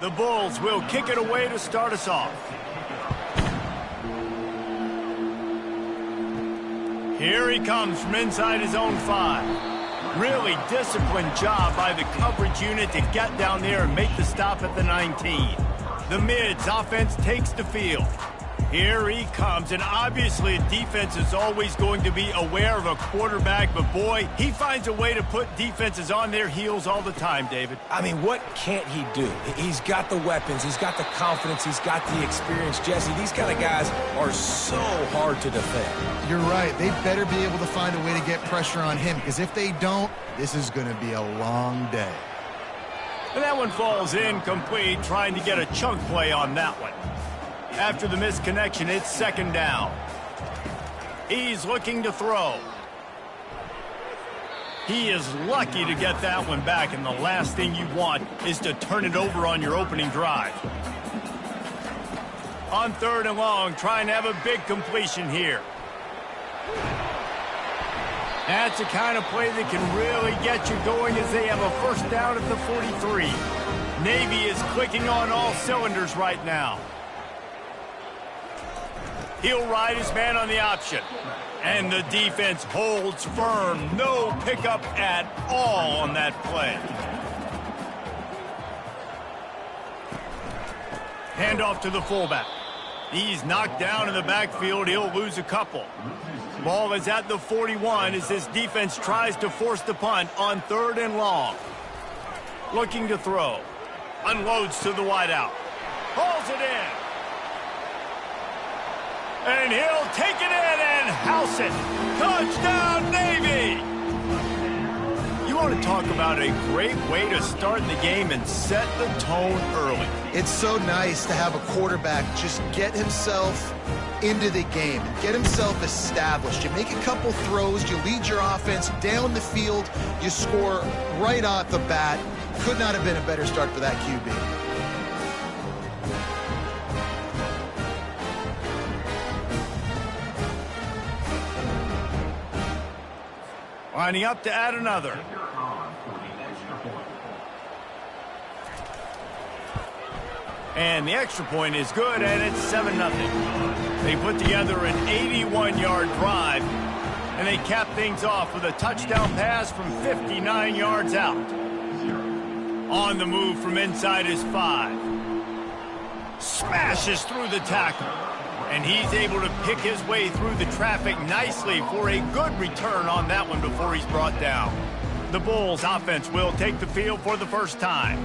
The Bulls will kick it away to start us off. Here he comes from inside his own 5. Really disciplined job by the coverage unit to get down there and make the stop at the 19. The Mids offense takes the field. Here he comes, and obviously defense is always going to be aware of a quarterback, but boy, he finds a way to put defenses on their heels all the time, David. I mean, what can't he do? He's got the weapons, he's got the confidence, he's got the experience. Jesse, these kind of guys are so hard to defend. You're right. They better be able to find a way to get pressure on him, because if they don't, this is going to be a long day. And that one falls incomplete, trying to get a chunk play on that one. After the missed connection, it's second down. He's looking to throw. He is lucky to get that one back, and the last thing you want is to turn it over on your opening drive. On 3rd and long, trying to have a big completion here. That's the kind of play that can really get you going as they have a first down at the 43. Navy is clicking on all cylinders right now. He'll ride his man on the option. And the defense holds firm. No pickup at all on that play. Handoff to the fullback. He's knocked down in the backfield. He'll lose a couple. Ball is at the 41 as this defense tries to force the punt on 3rd and long. Looking to throw. Unloads to the wideout. Hauls it in. And he'll take it in and house it. Touchdown, Navy! You want to talk about a great way to start the game and set the tone early. It's so nice to have a quarterback just get himself into the game, get himself established. You make a couple throws, you lead your offense down the field, you score right off the bat. Could not have been a better start for that QB. Lining up to add another. And the extra point is good, and it's 7-0. They put together an 81-yard drive, and they cap things off with a touchdown pass from 59 yards out. On the move from inside his 5. Smashes through the tackle. And he's able to pick his way through the traffic nicely for a good return on that one before he's brought down. The Bulls offense will take the field for the first time.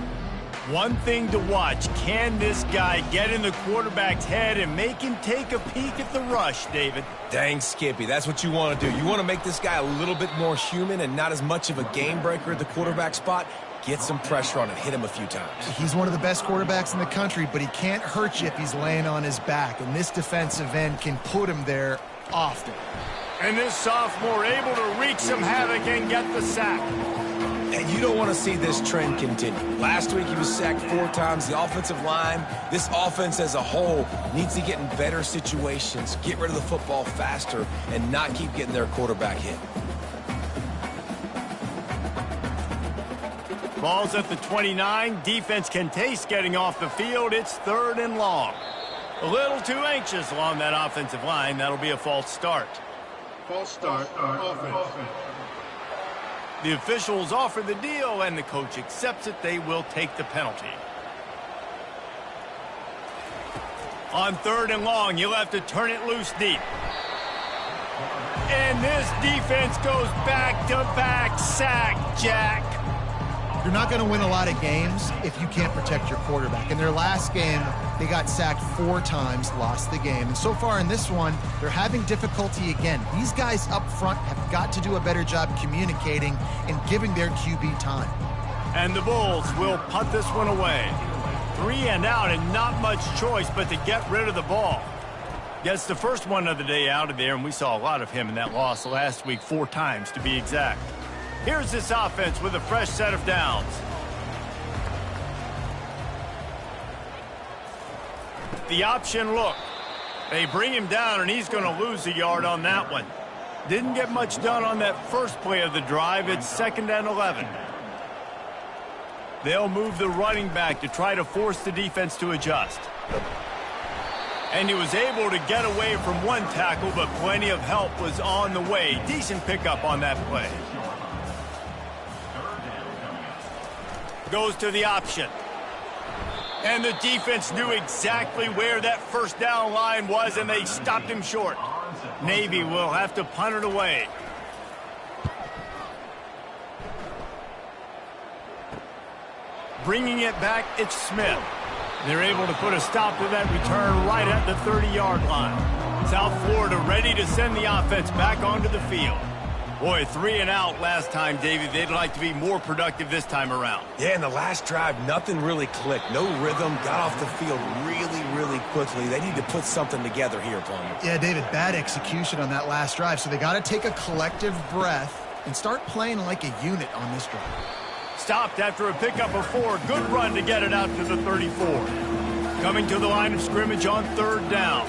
One thing to watch, can this guy get in the quarterback's head and make him take a peek at the rush, David? Dang, Skippy, that's what you want to do. You want to make this guy a little bit more human and not as much of a game breaker at the quarterback spot. Get some pressure on him, hit him a few times. He's one of the best quarterbacks in the country, but he can't hurt you if he's laying on his back, and this defensive end can put him there often. And this sophomore able to wreak some havoc and get the sack. And you don't want to see this trend continue. Last week he was sacked 4 times. The offensive line, this offense as a whole, needs to get in better situations, get rid of the football faster, and not keep getting their quarterback hit. Ball's at the 29. Defense can taste getting off the field. It's 3rd and long. A little too anxious along that offensive line. That'll be a false start. False start, offense. The officials offer the deal, and the coach accepts it. They will take the penalty. On 3rd and long, you'll have to turn it loose deep. And this defense goes back-to-back sack, Jack. You're not going to win a lot of games if you can't protect your quarterback. In their last game, they got sacked 4 times, lost the game. And so far in this one, they're having difficulty again. These guys up front have got to do a better job communicating and giving their QB time. And the Bulls will punt this one away. 3 and out, and not much choice but to get rid of the ball. Gets the first one of the day out of there, and we saw a lot of him in that loss last week, 4 times to be exact. Here's this offense with a fresh set of downs. The option look. They bring him down, and he's going to lose a yard on that one. Didn't get much done on that first play of the drive. It's 2nd and 11. They'll move the running back to try to force the defense to adjust. And he was able to get away from one tackle, but plenty of help was on the way. Decent pickup on that play. Goes to the option. And the defense knew exactly where that first down line was, and they stopped him short. Navy will have to punt it away. Bringing it back, it's Smith. They're able to put a stop to that return right at the 30-yard line. South Florida ready to send the offense back onto the field. Boy, 3 and out last time, Davey. They'd like to be more productive this time around. Yeah, in the last drive, nothing really clicked. No rhythm, got off the field really quickly. They need to put something together here, Plummer. Yeah, David, bad execution on that last drive, so they got to take a collective breath and start playing like a unit on this drive. Stopped after a pickup of 4. Good run to get it out to the 34. Coming to the line of scrimmage on 3rd down.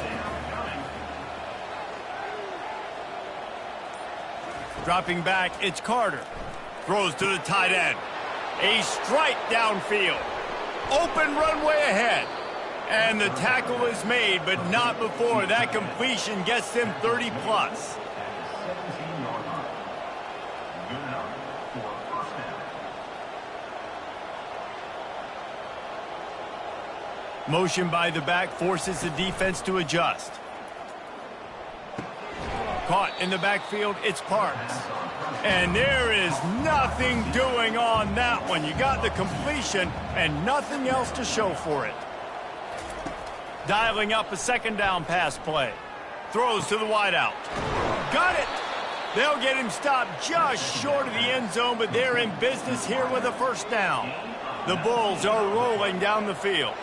Dropping back, it's Carter. Throws to the tight end. A strike downfield. Open runway ahead. And the tackle is made, but not before that completion gets them 30+. Motion by the back forces the defense to adjust. Caught in the backfield, it's Parks. And there is nothing doing on that one. You got the completion and nothing else to show for it. Dialing up a 2nd down pass play. Throws to the wideout. Got it! They'll get him stopped just short of the end zone, but they're in business here with a 1st down. The Bulls are rolling down the field.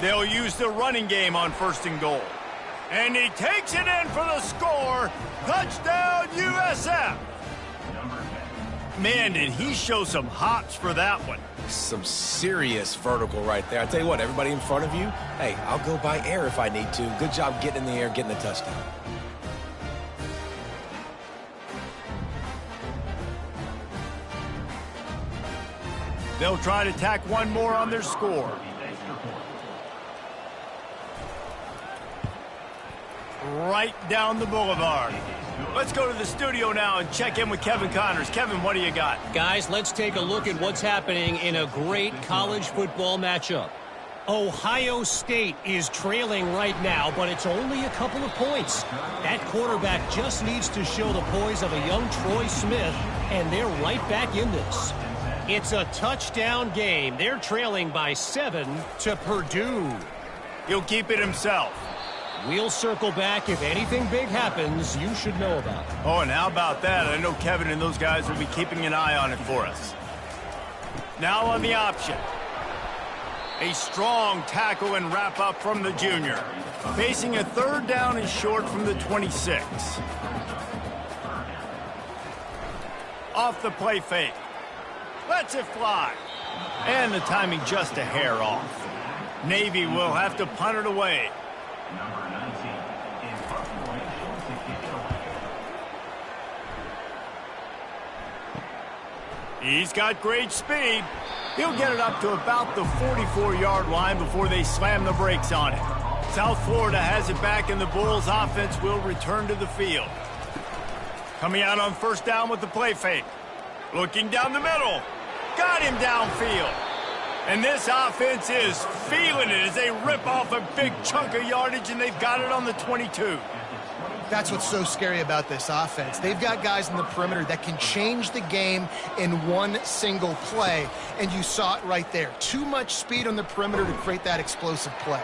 They'll use the running game on 1st and goal. And he takes it in for the score. Touchdown, USF. Man, did he show some hops for that one. Some serious vertical right there. I tell you what, everybody in front of you, hey, I'll go by air if I need to. Good job getting in the air, getting the touchdown. They'll try to tack one more on their score. Right down the boulevard. Let's go to the studio now and check in with Kevin Connors. Kevin, what do you got? Guys, let's take a look at what's happening in a great college football matchup. Ohio State is trailing right now, but it's only a couple of points. That quarterback just needs to show the poise of a young Troy Smith, and they're right back in this. It's a touchdown game. They're trailing by 7 to Purdue. He'll keep it himself. We'll circle back. If anything big happens, you should know about it. Oh, and how about that? I know Kevin and those guys will be keeping an eye on it for us. Now on the option. A strong tackle and wrap up from the junior. Facing a 3rd down and short from the 26. Off the play fake. Lets it fly. And the timing just a hair off. Navy will have to punt it away. He's got great speed. He'll get it up to about the 44-yard line before they slam the brakes on it. South Florida has it back, and the Bulls offense will return to the field. Coming out on 1st down with the play fake. Looking down the middle. Got him downfield. And this offense is feeling it as they rip off a big chunk of yardage, and they've got it on the 22. That's what's so scary about this offense. They've got guys in the perimeter that can change the game in one single play, and you saw it right there. Too much speed on the perimeter to create that explosive play.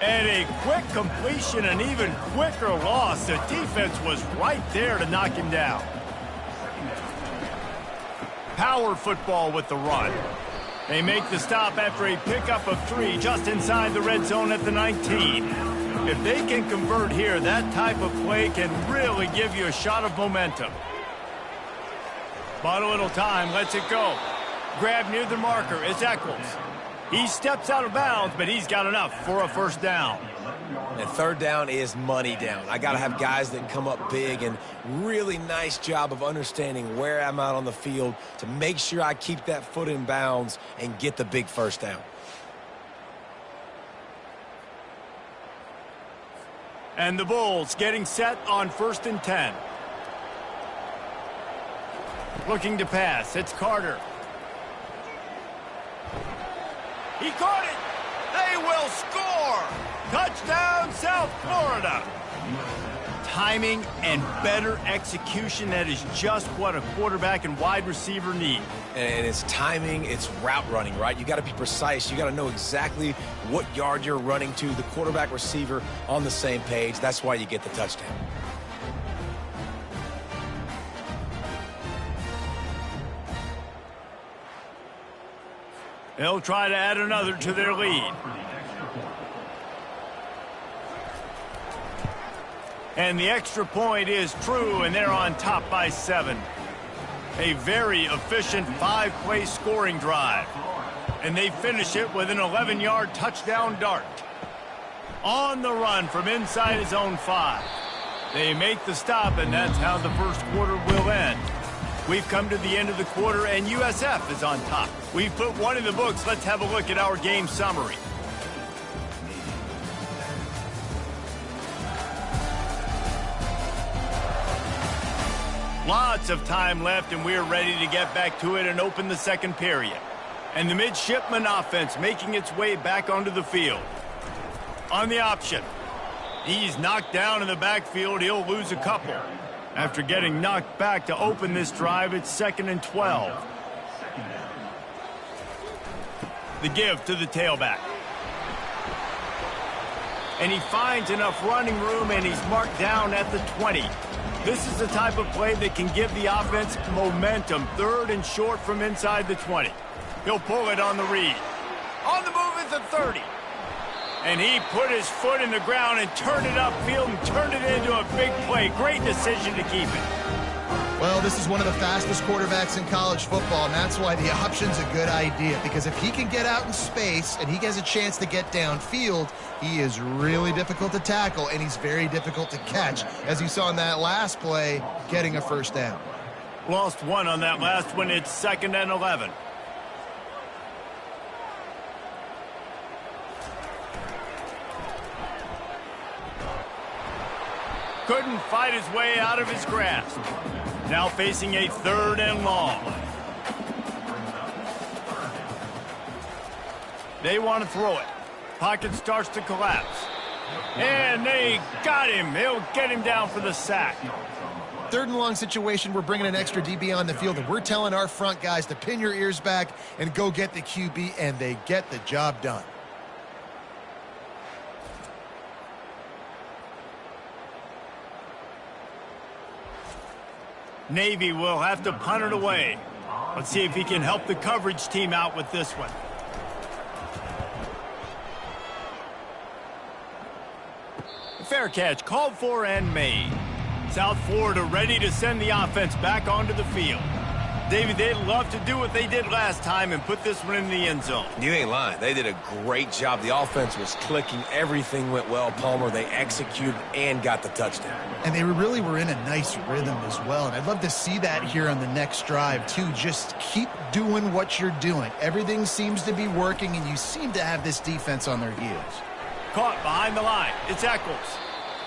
And a quick completion, an even quicker loss. The defense was right there to knock him down. Power football with the run. They make the stop after a pickup of 3 just inside the red zone at the 19. If they can convert here, that type of play can really give you a shot of momentum. But a little time, lets it go. Grab near the marker is Eccles. He steps out of bounds, but he's got enough for a 1st down. And third down is money down. I got to have guys that come up big, and really nice job of understanding where I'm out on the field to make sure I keep that foot in bounds and get the big first down. And the Bulls getting set on 1st and 10. Looking to pass. It's Carter. He caught it. They will score. Touchdown, South Florida. Timing and better execution, that is just what a quarterback and wide receiver need. And it's timing, it's route running, right? You got to be precise. You got to know exactly what yard you're running to. The quarterback, receiver on the same page. That's why you get the touchdown. They'll try to add another to their lead. And the extra point is true, and they're on top by 7. A very efficient 5-play scoring drive. And they finish it with an 11-yard touchdown dart. On the run from inside his own 5. They make the stop, and that's how the first quarter will end. We've come to the end of the quarter, and USF is on top. We've put one in the books. Let's have a look at our game summary. Lots of time left, and we're ready to get back to it and open the second period. And the midshipman offense making its way back onto the field. On the option. He's knocked down in the backfield. He'll lose a couple. After getting knocked back to open this drive, it's 2nd and 12. The give to the tailback. And he finds enough running room, and he's marked down at the 20. This is the type of play that can give the offense momentum. 3rd and short from inside the 20. He'll pull it on the read. On the move at the 30. And he put his foot in the ground and turned it upfield and turned it into a big play. Great decision to keep it. Well, this is one of the fastest quarterbacks in college football, and that's why the option's a good idea, because if he can get out in space and he has a chance to get downfield, he is really difficult to tackle, and he's very difficult to catch, as you saw in that last play, getting a first down. Lost one on that last one. It's 2nd and 11. Couldn't fight his way out of his grasp. Now facing a 3rd and long. They want to throw it. Pocket starts to collapse. And they got him. They'll get him down for the sack. 3rd and long situation, we're bringing an extra DB on the field, and we're telling our front guys to pin your ears back and go get the QB, and they get the job done. Navy will have to punt it away. Let's see if he can help the coverage team out with this one. Fair catch called for and made. South Florida ready to send the offense back onto the field. David, they'd love to do what they did last time and put this one in the end zone. You ain't lying. They did a great job. The offense was clicking. Everything went well, Palmer. They executed and got the touchdown. And they really were in a nice rhythm as well. And I'd love to see that here on the next drive, too. Just keep doing what you're doing. Everything seems to be working, and you seem to have this defense on their heels. Caught behind the line. It's Eccles.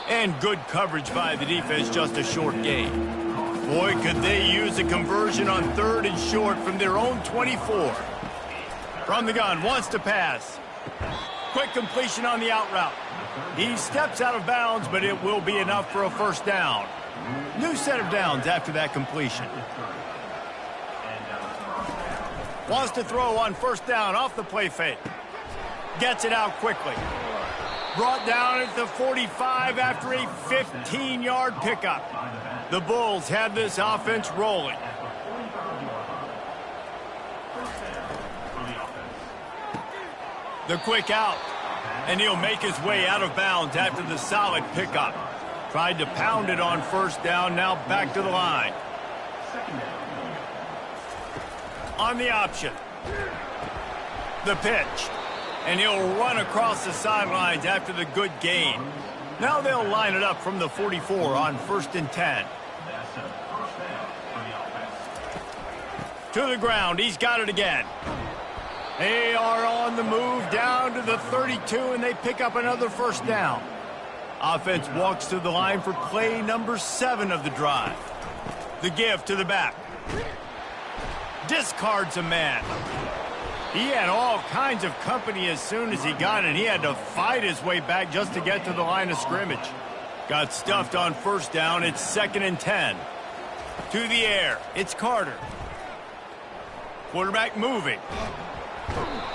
And good coverage by the defense, just a short gain. Boy, could they use a conversion on 3rd and short from their own 24. From the gun, wants to pass. Quick completion on the out route. He steps out of bounds, but it will be enough for a first down. New set of downs after that completion. Wants to throw on 1st down off the play fake. Gets it out quickly. Brought down at the 45 after a 15-yard pickup. The Bulls have this offense rolling. The quick out. And he'll make his way out of bounds after the solid pickup. Tried to pound it on 1st down, now back to the line. On the option. The pitch. And he'll run across the sidelines after the good gain. Now they'll line it up from the 44 on 1st and 10. To the ground. He's got it again. They are on the move down to the 32, and they pick up another first down. Offense walks to the line for play number 7 of the drive. The give to the back. Discards a man. He had all kinds of company as soon as he got it. He had to fight his way back just to get to the line of scrimmage. Got stuffed on first down. It's 2nd and 10. To the air. It's Carter. Quarterback moving.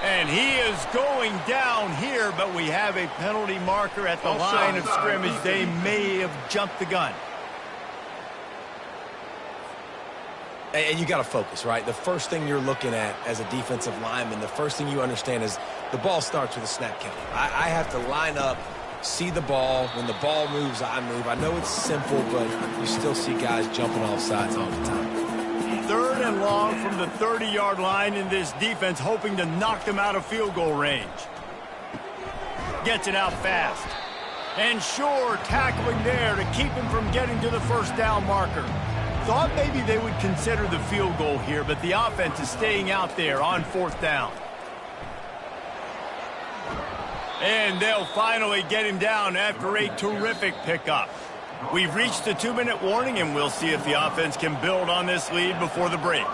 And he is going down here, but we have a penalty marker at the line of scrimmage. They may have jumped the gun. And you got to focus, right? The first thing you're looking at as a defensive lineman, the first thing you understand is the ball starts with a snap count. I have to line up, see the ball. When the ball moves, I move. I know it's simple, but you still see guys jumping off sides all the time. 3rd and long from the 30-yard line in this defense, hoping to knock them out of field goal range. Gets it out fast. And Shore tackling there to keep him from getting to the first down marker. Thought maybe they would consider the field goal here, but the offense is staying out there on 4th down. And they'll finally get him down after a terrific pickup. We've reached the 2-minute warning, and we'll see if the offense can build on this lead before the break.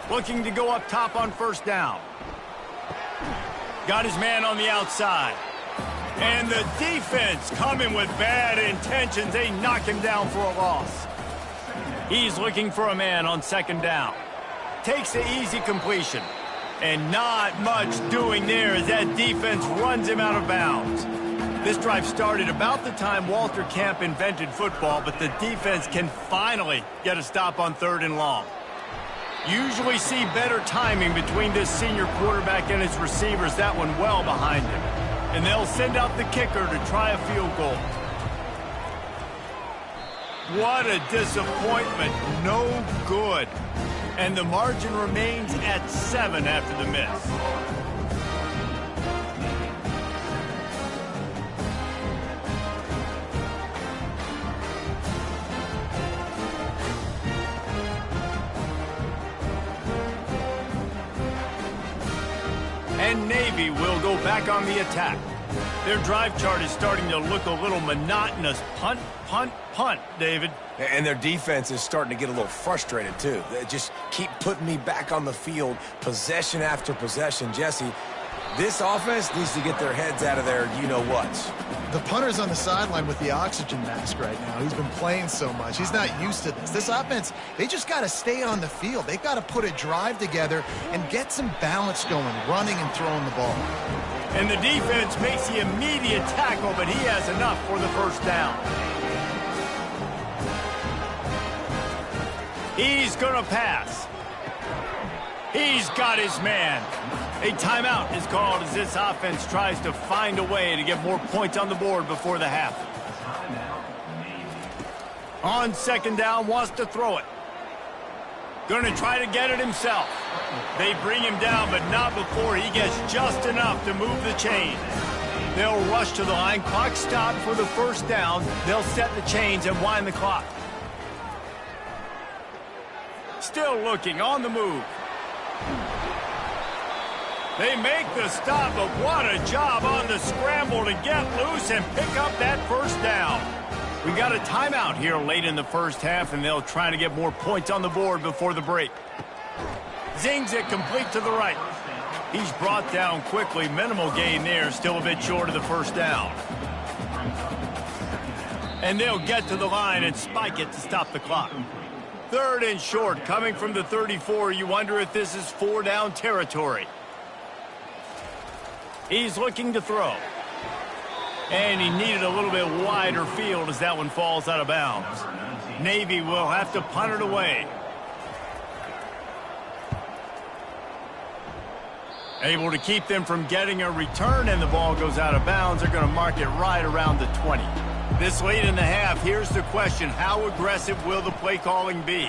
Looking to go up top on first down. Got his man on the outside. And the defense coming with bad intentions. They knock him down for a loss. He's looking for a man on 2nd down. Takes the easy completion. And not much doing there as that defense runs him out of bounds. This drive started about the time Walter Camp invented football, but the defense can finally get a stop on 3rd and long. Usually see better timing between this senior quarterback and his receivers. That one well behind him. And they'll send out the kicker to try a field goal. What a disappointment. No good. And the margin remains at 7 after the miss. And Navy will go back on the attack. Their drive chart is starting to look a little monotonous. Punt, punt, punt, David. And their defense is starting to get a little frustrated, too. They just keep putting me back on the field, possession after possession. Jesse, this offense needs to get their heads out of their you-know-whats. The punter's on the sideline with the oxygen mask right now. He's been playing so much. He's not used to this. This offense, they just got to stay on the field. They've got to put a drive together and get some balance going, running and throwing the ball. And the defense makes the immediate tackle, but he has enough for the first down. He's going to pass. He's got his man. A timeout is called as this offense tries to find a way to get more points on the board before the half. On 2nd down, wants to throw it. Going to try to get it himself. They bring him down, but not before he gets just enough to move the chain. They'll rush to the line. Clock stopped for the first down. They'll set the chains and wind the clock. Still looking on the move. They make the stop, but what a job on the scramble to get loose and pick up that first down. We got a timeout here late in the first half, and they'll try to get more points on the board before the break. Zings it complete to the right. He's brought down quickly. Minimal gain there, still a bit short of the first down. And they'll get to the line and spike it to stop the clock. 3rd and short, coming from the 34. You wonder if this is 4-down territory. He's looking to throw. And he needed a little bit wider field as that one falls out of bounds. Navy will have to punt it away. Able to keep them from getting a return, and the ball goes out of bounds. They're going to mark it right around the 20. This late in the half, here's the question. How aggressive will the play calling be?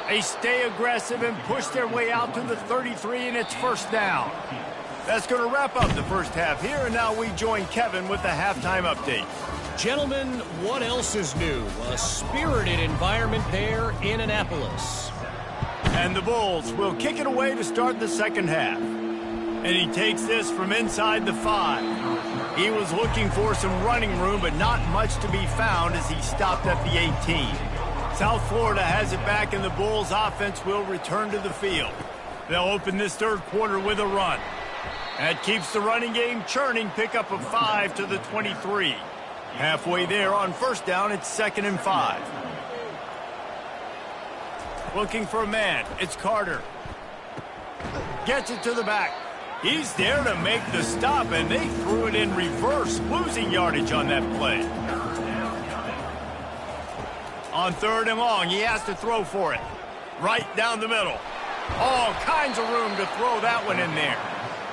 They stay aggressive and push their way out to the 33, and it's first down. That's going to wrap up the first half here, and now we join Kevin with the halftime update. Gentlemen, what else is new? A spirited environment there in Annapolis. And the Bulls will kick it away to start the second half. And he takes this from inside the 5. He was looking for some running room, but not much to be found as he stopped at the 18. South Florida has it back, and the Bulls offense will return to the field. They'll open this third quarter with a run. That keeps the running game churning. Pick up a 5 to the 23. Halfway there on first down, it's 2nd and 5. Looking for a man. It's Carter. Gets it to the back. He's there to make the stop, and they threw it in reverse, losing yardage on that play. On 3rd and long, he has to throw for it. Right down the middle. All kinds of room to throw that one in there.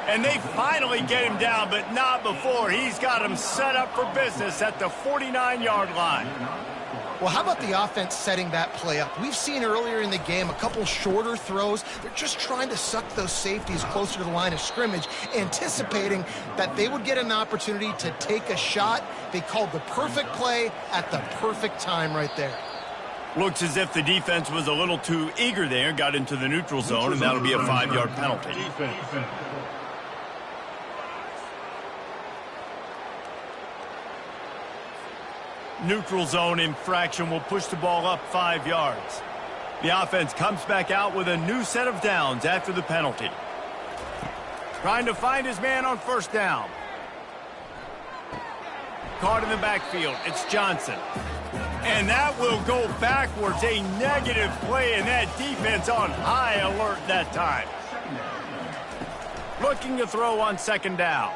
And they finally get him down, but not before. He's got him set up for business at the 49-yard line. Well, how about the offense setting that play up? We've seen earlier in the game a couple shorter throws. They're just trying to suck those safeties closer to the line of scrimmage, anticipating that they would get an opportunity to take a shot. They called the perfect play at the perfect time right there. Looks as if the defense was a little too eager there, got into the neutral zone, and that'll be a 5-yard penalty. Neutral zone infraction will push the ball up 5 yards. The offense comes back out with a new set of downs after the penalty. Trying to find his man on first down. Caught in the backfield. It's Johnson. And that will go backwards. A negative play, and that defense on high alert that time. Looking to throw on 2nd down.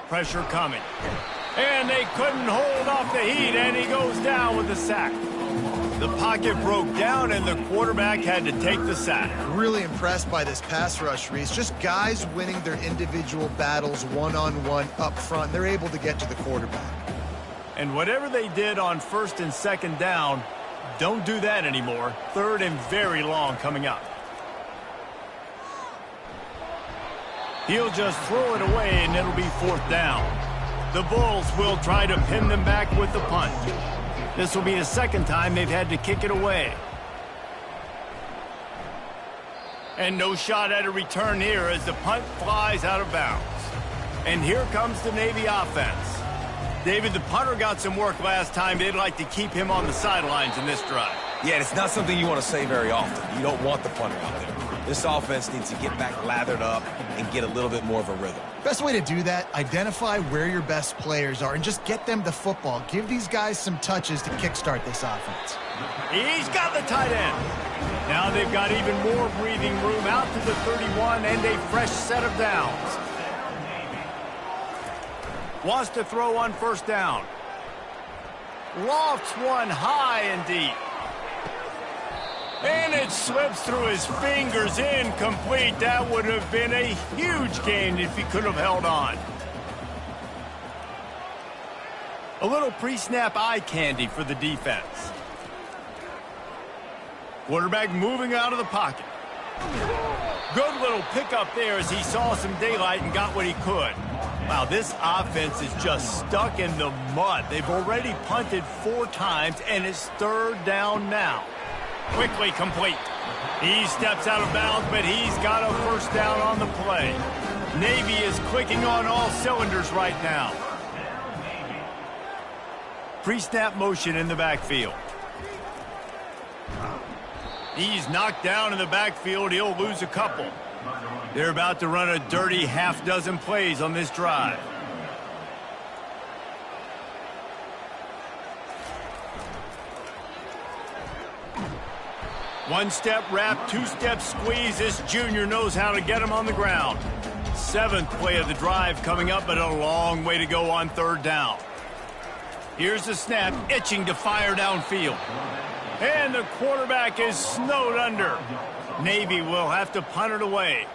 Pressure coming. And they couldn't hold off the heat, and he goes down with a sack. The pocket broke down, and the quarterback had to take the sack. Really impressed by this pass rush, Reese. Just guys winning their individual battles one-on-one up front. They're able to get to the quarterback. And whatever they did on 1st and 2nd down, don't do that anymore. 3rd and very long coming up. He'll just throw it away, and it'll be 4th down. The Bulls will try to pin them back with the punt. This will be the 2nd time they've had to kick it away. And no shot at a return here as the punt flies out of bounds. And here comes the Navy offense. David, the punter got some work last time. They'd like to keep him on the sidelines in this drive. Yeah, it's not something you want to say very often. You don't want the punter out there. This offense needs to get back lathered up and get a little bit more of a rhythm. Best way to do that, identify where your best players are and just get them the football. Give these guys some touches to kickstart this offense. He's got the tight end. Now they've got even more breathing room out to the 31 and a fresh set of downs. Wants to throw on first down. Lofts one high and deep. And it slips through his fingers, incomplete. That would have been a huge gain if he could have held on. A little pre-snap eye candy for the defense. Quarterback moving out of the pocket. Good little pickup there as he saw some daylight and got what he could. Wow, this offense is just stuck in the mud. They've already punted 4 times, and it's 3rd down now. Quickly complete. He steps out of bounds, but he's got a first down on the play. Navy is clicking on all cylinders right now. Pre-snap motion in the backfield. He's knocked down in the backfield. He'll lose a couple. They're about to run a dirty half-dozen plays on this drive. One-step wrap, two-step squeeze. This junior knows how to get him on the ground. 7th play of the drive coming up, but a long way to go on 3rd down. Here's the snap, itching to fire downfield. And the quarterback is snowed under. Navy will have to punt it away.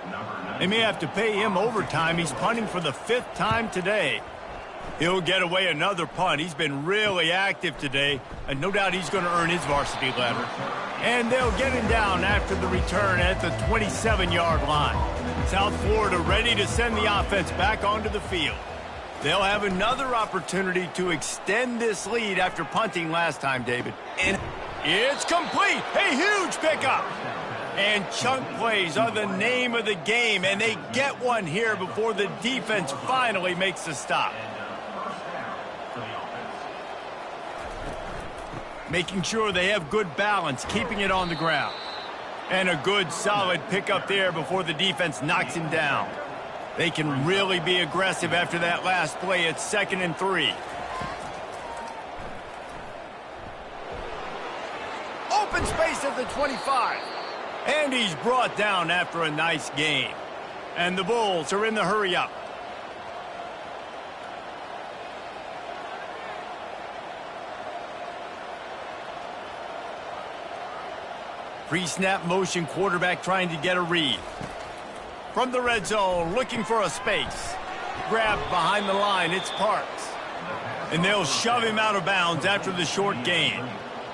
They may have to pay him overtime. He's punting for the 5th time today. He'll get away another punt. He's been really active today, and no doubt he's going to earn his varsity letter. And they'll get him down after the return at the 27-yard line. South Florida ready to send the offense back onto the field. They'll have another opportunity to extend this lead after punting last time, David. And it's complete. A huge pickup. And chunk plays are the name of the game, and they get one here before the defense finally makes the stop. Making sure they have good balance, keeping it on the ground. And a good, solid pickup there before the defense knocks him down. They can really be aggressive after that last play. It's 2nd and 3. Open space at the 25. And he's brought down after a nice gain. And the Bulls are in the hurry up. Pre-snap motion quarterback trying to get a read. From the red zone, looking for a space. Grabbed behind the line, it's Parks. And they'll shove him out of bounds after the short gain.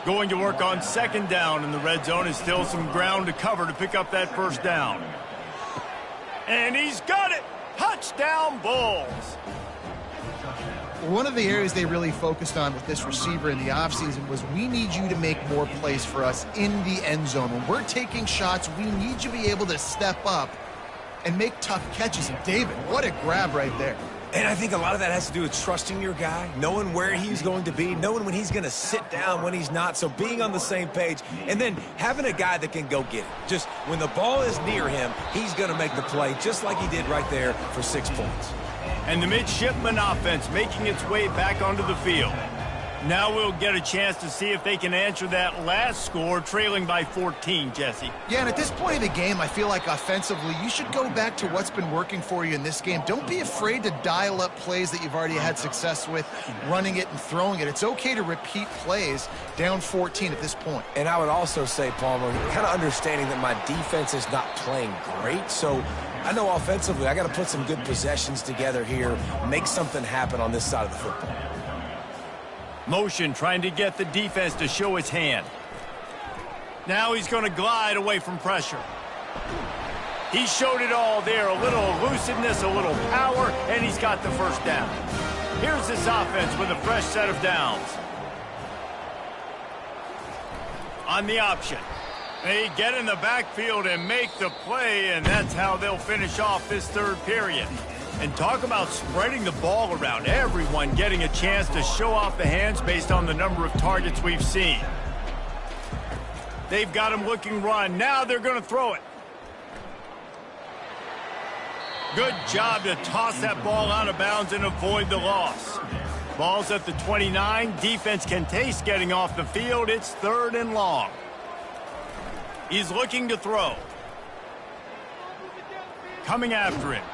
Going to work on 2nd down in the red zone. Is still some ground to cover to pick up that 1st down. And he's got it! Touchdown, Bulls! One of the areas they really focused on with this receiver in the offseason was we need you to make more plays for us in the end zone. When we're taking shots, we need you to be able to step up and make tough catches. And David, what a grab right there. And I think a lot of that has to do with trusting your guy, knowing where he's going to be, knowing when he's going to sit down, when he's not. So being on the same page, and then having a guy that can go get it. Just when the ball is near him, he's going to make the play just like he did right there for 6 points. And the midshipman offense making its way back onto the field. Now we'll get a chance to see if they can answer that last score, trailing by 14, Jesse. Yeah, and at this point of the game, I feel like offensively, you should go back to what's been working for you in this game. Don't be afraid to dial up plays that you've already had success with, running it and throwing it. It's okay to repeat plays down 14 at this point. And I would also say, Palmer, kind of understanding that my defense is not playing great, so I know offensively I got to put some good possessions together here, make something happen on this side of the football. Motion trying to get the defense to show his hand. Now he's going to glide away from pressure. He showed it all there. A little elusiveness, a little power, and he's got the 1st down. Here's this offense with a fresh set of downs. On the option. They get in the backfield and make the play, and that's how they'll finish off this 3rd period. And talk about spreading the ball around. Everyone getting a chance to show off the hands based on the number of targets we've seen. They've got him looking run. Now they're going to throw it. Good job to toss that ball out of bounds and avoid the loss. Ball's at the 29. Defense can taste getting off the field. It's 3rd and long. He's looking to throw. Coming after him.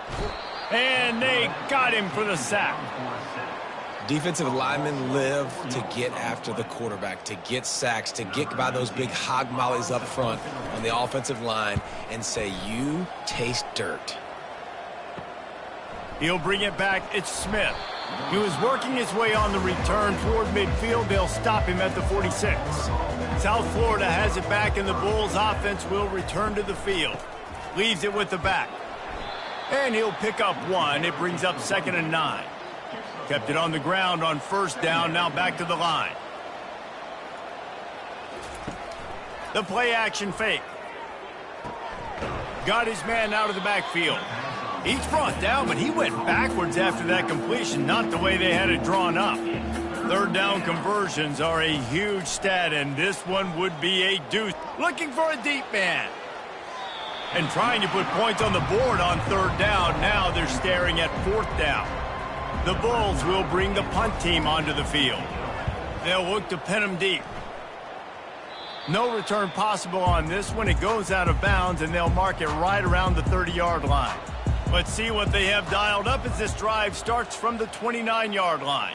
And they got him for the sack. Defensive linemen live to get after the quarterback, to get sacks, to get by those big hog mollies up front on the offensive line and say, you taste dirt. He'll bring it back. It's Smith. He was working his way on the return toward midfield. They'll stop him at the 46. South Florida has it back, and the Bulls offense will return to the field. Leaves it with the back. And he'll pick up 1. It brings up 2nd and 9. Kept it on the ground on 1st down. Now back to the line. The play action fake. Got his man out of the backfield. He's brought down, but he went backwards after that completion. Not the way they had it drawn up. 3rd down conversions are a huge stat, and this one would be a deuce. Looking for a deep man. And trying to put points on the board on 3rd down. Now they're staring at 4th down. The Bulls will bring the punt team onto the field. They'll look to pin them deep. No return possible on this one. It goes out of bounds, and they'll mark it right around the 30-yard line. Let's see what they have dialed up as this drive starts from the 29-yard line.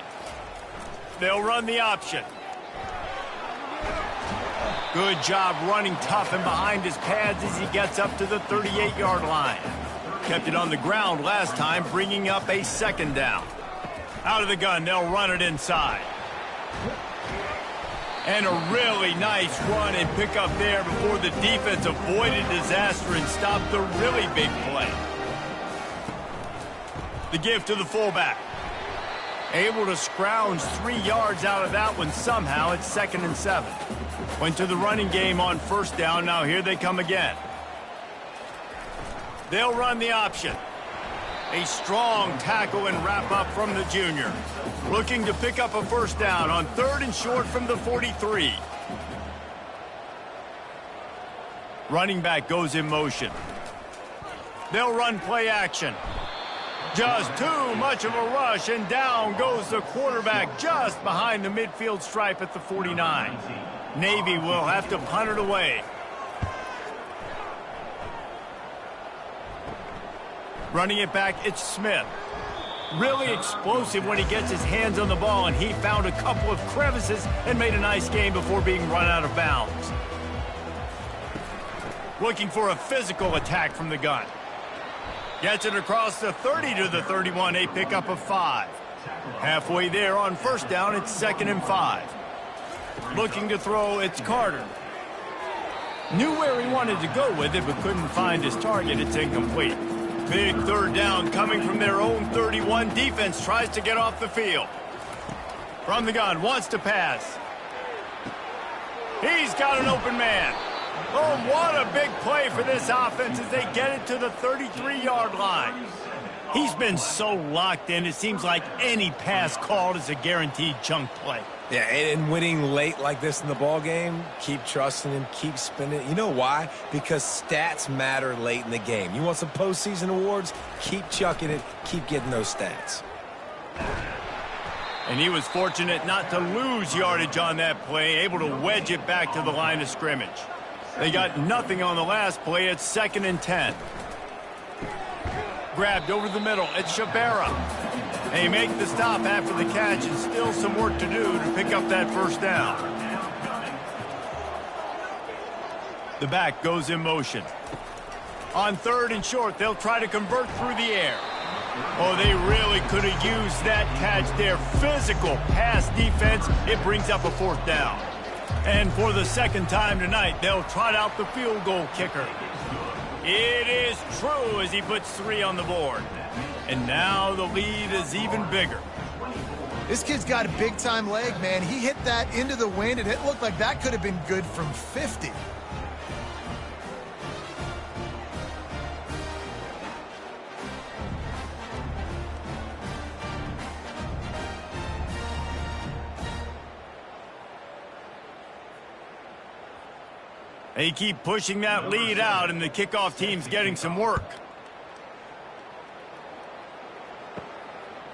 They'll run the option. Good job running tough and behind his pads as he gets up to the 38-yard line. Kept it on the ground last time, bringing up a 2nd down. Out of the gun, they'll run it inside. And a really nice run and pick up there before the defense avoided disaster and stopped the really big play. The give to the fullback. Able to scrounge 3 yards out of that one somehow. It's 2nd and 7. Went to the running game on first down. Now here they come again. They'll run the option. A strong tackle and wrap up from the junior. Looking to pick up a first down on 3rd and short from the 43. Running back goes in motion. They'll run play action. Just too much of a rush, and down goes the quarterback just behind the midfield stripe at the 49. Navy will have to punt it away. Running it back, it's Smith. Really explosive when he gets his hands on the ball, and he found a couple of crevices and made a nice game before being run out of bounds. Looking for a physical attack from the gun. Gets it across the 30 to the 31, a pickup of 5. Halfway there on first down, it's 2nd and 5. Looking to throw, it's Carter. Knew where he wanted to go with it, but couldn't find his target. It's incomplete. Big 3rd down coming from their own 31. Defense tries to get off the field. From the gun, wants to pass. He's got an open man. Oh, what a big play for this offense as they get it to the 33-yard line. He's been so locked in, it seems like any pass called is a guaranteed chunk play. Yeah, and winning late like this in the ball game, keep trusting him, keep spinning. You know why? Because stats matter late in the game. You want some postseason awards? Keep chucking it, keep getting those stats. And he was fortunate not to lose yardage on that play, able to wedge it back to the line of scrimmage. They got nothing on the last play. It's 2nd and 10. Grabbed over the middle. It's Shabera. They make the stop after the catch, and still some work to do to pick up that first down. The back goes in motion. On 3rd and short, they'll try to convert through the air. Oh, they really could have used that catch there. Physical pass defense. It brings up a 4th down. And for the 2nd time tonight, they'll trot out the field goal kicker. It is true as he puts 3 on the board. And now the lead is even bigger. This kid's got a big-time leg, man. He hit that into the wind, and it looked like that could have been good from 50. They keep pushing that lead out, and the kickoff team's getting some work.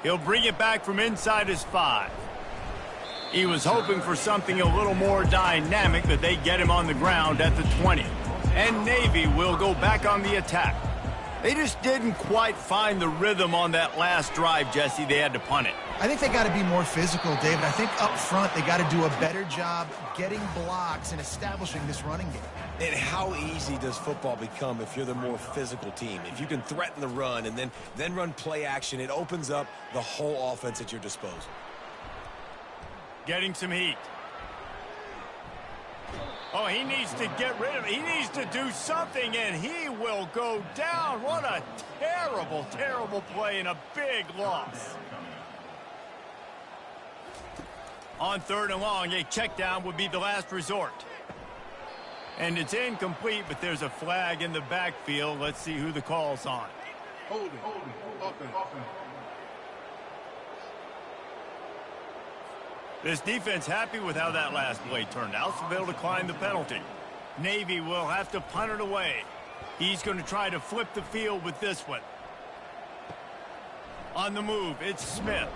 He'll bring it back from inside his 5. He was hoping for something a little more dynamic, but they get him on the ground at the 20. And Navy will go back on the attack. They just didn't quite find the rhythm on that last drive, Jesse. They had to punt it. I think they got to be more physical, David. I think up front they got to do a better job getting blocks and establishing this running game. And how easy does football become if you're the more physical team? If you can threaten the run and then run play action, it opens up the whole offense at your disposal. Getting some heat. Oh, he needs to get rid of it. He needs to do something, and he will go down. What a terrible, terrible play and a big loss. On 3rd and long, a check down would be the last resort. And it's incomplete, but there's a flag in the backfield. Let's see who the call's on. Holding. Offense. This defense happy with how that last play turned out, so they'll decline the penalty. Navy will have to punt it away. He's going to try to flip the field with this one. On the move, it's Smith.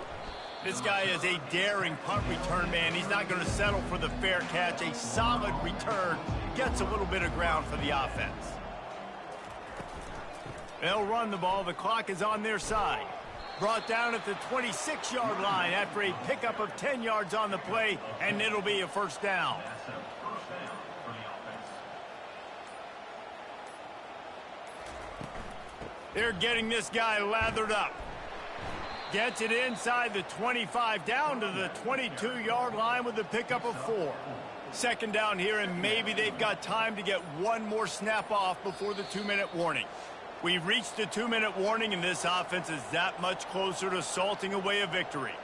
This guy is a daring punt return man. He's not going to settle for the fair catch. A solid return. Gets a little bit of ground for the offense. They'll run the ball. The clock is on their side. Brought down at the 26-yard line after a pickup of 10 yards on the play, and it'll be a first down. They're getting this guy lathered up. Gets it inside the 25, down to the 22-yard line with a pickup of 4. Second down here, and maybe they've got time to get one more snap off before the 2-minute warning. We've reached the 2-minute warning, and this offense is that much closer to salting away a victory.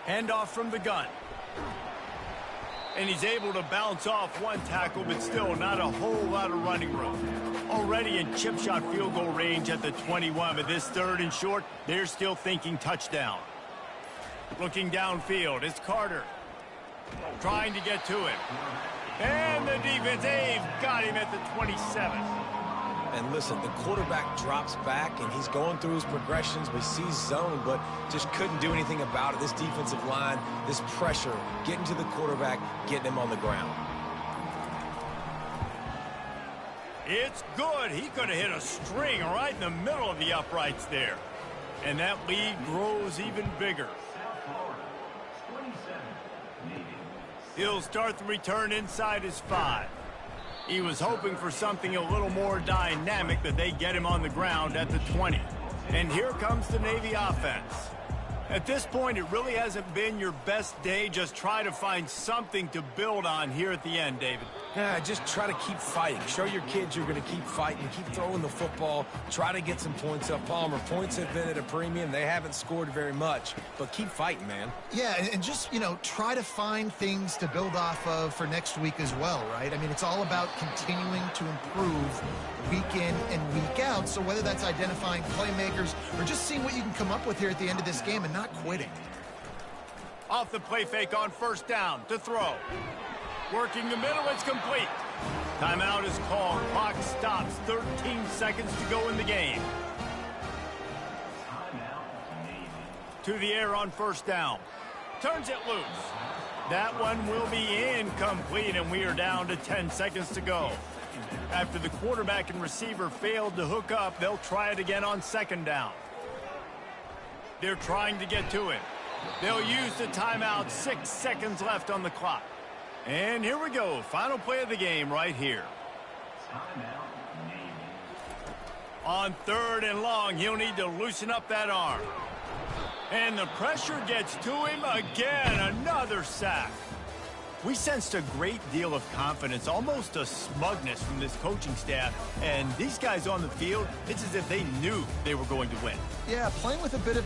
Handoff from the gun. And he's able to bounce off one tackle, but still not a whole lot of running room. Already in chip shot field goal range at the 21, but this 3rd and short, they're still thinking touchdown. Looking downfield, it's Carter. Trying to get to him. And the defense, they've got him at the 27. And listen, the quarterback drops back, and he's going through his progressions. We see zone, but just couldn't do anything about it. This defensive line, this pressure, getting to the quarterback, getting him on the ground. It's good. He could have hit a string right in the middle of the uprights there. And that lead grows even bigger. He'll start the return inside his 5. He was hoping for something a little more dynamic, but they get him on the ground at the 20. And here comes the Navy offense. At this point, it really hasn't been your best day. Just try to find something to build on here at the end, David. Yeah, just try to keep fighting. Show your kids you're going to keep fighting, keep throwing the football, try to get some points up. Palmer, points have been at a premium. They haven't scored very much, but keep fighting, man. Yeah, and just, try to find things to build off of for next week as well, right? I mean, it's all about continuing to improve week in and week out. So whether that's identifying playmakers or just seeing what you can come up with here at the end of this game and not quitting. Off the play fake on 1st down to throw. Working the middle, it's complete. Timeout is called. Clock stops. 13 seconds to go in the game. To the air on 1st down. Turns it loose. That one will be incomplete, and we are down to 10 seconds to go. After the quarterback and receiver failed to hook up, they'll try it again on 2nd down. They're trying to get to him. They'll use the timeout. 6 seconds left on the clock. And here we go. Final play of the game right here. On 3rd and long, he'll need to loosen up that arm. And the pressure gets to him again. Another sack. We sensed a great deal of confidence, almost a smugness from this coaching staff. And these guys on the field, it's as if they knew they were going to win. Yeah, playing with a bit of